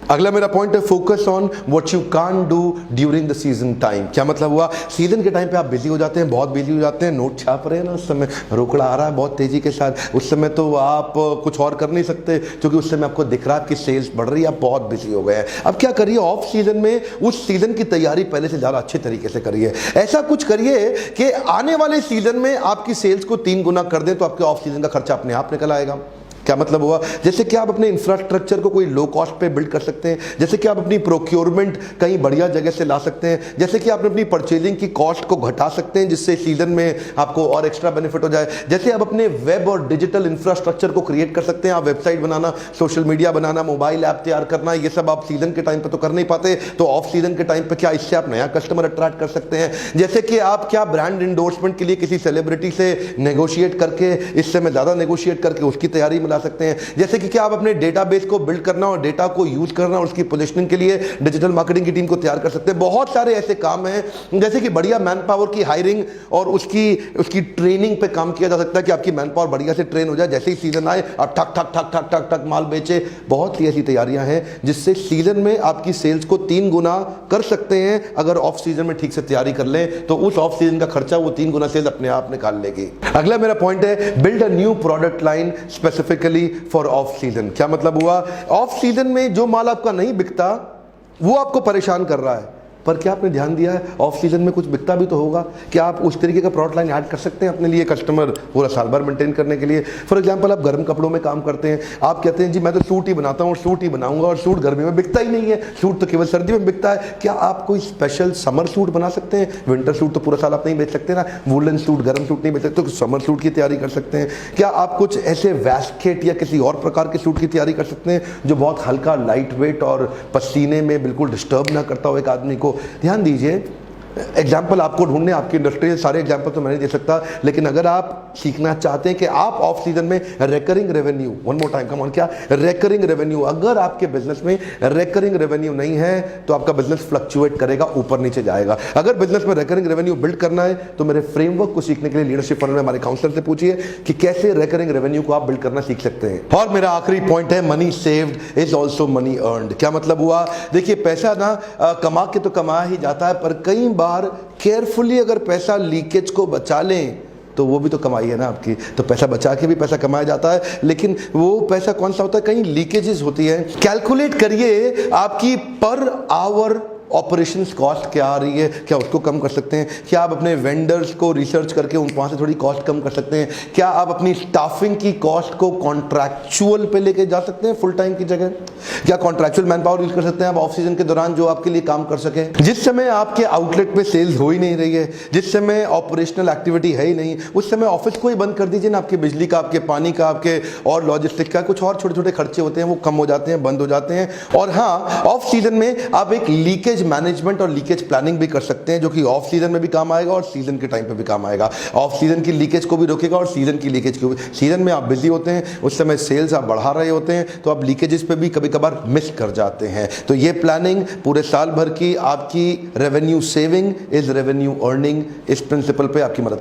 अगला मेरा पॉइंट है focus on what you can do during the season time. क्या मतलब हुआ, सीजन के टाइम पे आप बिजी हो जाते हैं, बहुत बिजी हो जाते हैं, नोट छाप रहे हैं ना, उस समय रोकड़ा आ रहा है बहुत तेजी के साथ, उस समय तो आप कुछ और कर नहीं सकते क्योंकि उस समय आपको दिख रहा है कि सेल्स बढ़ रही है, आप बहुत बिजी हो गए हैं। अब क्या करिए, ऑफ सीजन में उस सीजन की तैयारी पहले से ज़्यादा अच्छे तरीके से करिए। ऐसा कुछ करिए कि आने वाले सीजन में आपकी सेल्स को 3 गुना कर दें तो आपके ऑफ सीजन का खर्चा अपने आप निकल आएगा। क्या मतलब हुआ, जैसे कि आप अपने इंफ्रास्ट्रक्चर को कोई लो कॉस्ट पे बिल्ड कर सकते हैं, जैसे कि आप अपनी प्रोक्योरमेंट कहीं बढ़िया जगह से ला सकते हैं, जैसे कि आप अपनी परचेजिंग की कॉस्ट को घटा सकते हैं जिससे सीजन में आपको और एक्स्ट्रा बेनिफिट हो जाए, जैसे आप अपने वेब और डिजिटल इंफ्रास्ट्रक्चर को क्रिएट कर सकते हैं। आप वेबसाइट बनाना, सोशल मीडिया बनाना, मोबाइल ऐप तैयार करना, ये सब आप सीजन के टाइम पे तो कर नहीं पाते, तो ऑफ सीजन के टाइम पे क्या इससे आप नया कस्टमर अट्रैक्ट कर सकते हैं। जैसे कि आप क्या ब्रांड इंडोर्समेंट के लिए किसी सेलिब्रिटी से नेगोशिएट करके, इससे मैं ज्यादा नेगोशिएट करके उसकी तैयारी में ला सकते हैं। जैसे कि क्या आप अपने डेटाबेस को बिल्ड करना और डेटा को यूज करना और उसकी पोजीशनिंग के लिए डिजिटल मार्केटिंग की टीम को तैयार कर सकते हैं। बहुत सारे ऐसे काम हैं जैसे कि बढ़िया मैन पावर की हायरिंग और उसकी ट्रेनिंग पे काम किया जा सकता है कि आपकी मैन पावर बढ़िया से ट्रेन हो जाए, जैसे ही सीजन आए आप ठक ठक ठक ठक ठक ठक माल बेचे। बहुत सी ऐसी तैयारियां हैं जिससे सीजन में आपकी सेल्स को 3 गुना कर सकते हैं। अगर ऑफ सीजन में ठीक से तैयारी कर लें तो उस ऑफ सीजन का खर्चा वो 3 गुना सेल्स अपने आप निकाल लेगी। अगला मेरा पॉइंट है build a new product line specifically for off season. क्या मतलब हुआ, ऑफ सीजन में जो माल आपका नहीं बिकता वो आपको परेशान कर रहा है, पर क्या आपने ध्यान दिया है ऑफ सीजन में कुछ बिकता भी तो होगा। क्या आप उस तरीके का प्रोडक्ट लाइन ऐड कर सकते हैं अपने लिए कस्टमर पूरा साल भर मेंटेन करने के लिए। फॉर एग्जांपल आप गर्म कपड़ों में काम करते हैं, आप कहते हैं जी मैं तो सूट ही बनाता हूँ और सूट ही बनाऊंगा और सूट गर्मी में बिकता ही नहीं है, सूट तो केवल सर्दी में बिकता है। क्या आप कोई स्पेशल समर सूट बना सकते हैं। विंटर सूट तो पूरा साल आप नहीं बेच सकते ना, वुलन सूट गर्म सूट नहीं बेच सकते, तो समर सूट की तैयारी कर सकते हैं। क्या आप कुछ ऐसे वेस्टकेट या किसी और प्रकार के सूट की तैयारी कर सकते हैं जो बहुत हल्का, लाइट वेट और पसीने में बिल्कुल डिस्टर्ब ना करता हो एक आदमी को। ध्यान दीजिए, एग्जाम्पल आपको ढूंढने, आपकी इंडस्ट्री से सारे एग्जाम्पल तो मैं नहीं दे सकता, लेकिन अगर आप सीखना चाहते हैं कि आप ऑफ सीजन में recurring revenue, one more time come on, क्या रेकरिंग रेवेन्यू, अगर आपके बिजनेस में रेकरिंग रेवेन्यू नहीं है तो आपका बिजनेस फ्लक्चुएट करेगा, ऊपर नीचे जाएगा। अगर बिजनेस में रेकरिंग रेवेन्यू बिल्ड करना है तो मेरे फ्रेमवर्क को सीखने के लिए लीडरशिप फनल में हमारे काउंसलर से पूछिए कि कैसे रेकरिंग रेवेन्यू को आप बिल्ड करना सीख सकते हैं। और मेरा आखिरी पॉइंट है money saved is also money earned. क्या मतलब हुआ, देखिए पैसा ना कमा के तो कमाया ही जाता है, पर कई बार केयरफुली अगर पैसा लीकेज को बचा लें तो वो भी तो कमाई है ना आपकी। तो पैसा बचा के भी पैसा कमाया जाता है, लेकिन वो पैसा कौन सा होता है, कहीं लीकेजेस होती है। कैलकुलेट करिए आपकी पर आवर ऑपरेशंस कॉस्ट क्या आ रही है, क्या उसको कम कर सकते हैं। क्या आप अपने वेंडर्स को रिसर्च करके वहाँ से थोड़ी कॉस्ट कम कर सकते हैं। क्या आप अपनी स्टाफिंग की कॉस्ट को कॉन्ट्रैक्चुअल पे लेके जा सकते हैं फुल टाइम की जगह। क्या कॉन्ट्रैक्चुअल मैन पावर यूज कर सकते हैं आप ऑफ सीजन के दौरान जो आपके लिए काम कर सके। जिस समय आपके आउटलेट पे सेल्स हो ही नहीं रही है, जिस समय ऑपरेशनल एक्टिविटी है ही नहीं, उस समय ऑफिस को ही बंद कर दीजिए ना। आपके बिजली का, आपके पानी का, आपके और लॉजिस्टिक का कुछ और छोटे छोटे खर्चे होते हैं वो कम हो जाते हैं, बंद हो जाते हैं। और हाँ, ऑफ सीजन में आप एक लीकेज मैनेजमेंट और लीकेज प्लानिंग भी कर सकते हैं जो कि ऑफ सीजन में भी काम आएगा और सीजन के टाइम पे भी काम आएगा। ऑफ सीजन की लीकेज को भी रोकेगा और सीजन की लीकेज को भी। सीजन में आप बिजी होते हैं, उस समय सेल्स आप बढ़ा रहे होते हैं, तो आप लीकेजेस पे भी कभी कभार मिस कर जाते हैं। तो ये प्लानिंग पूरे साल भर की आपकी revenue saving is revenue earning, इस प्रिंसिपल पे आपकी मदद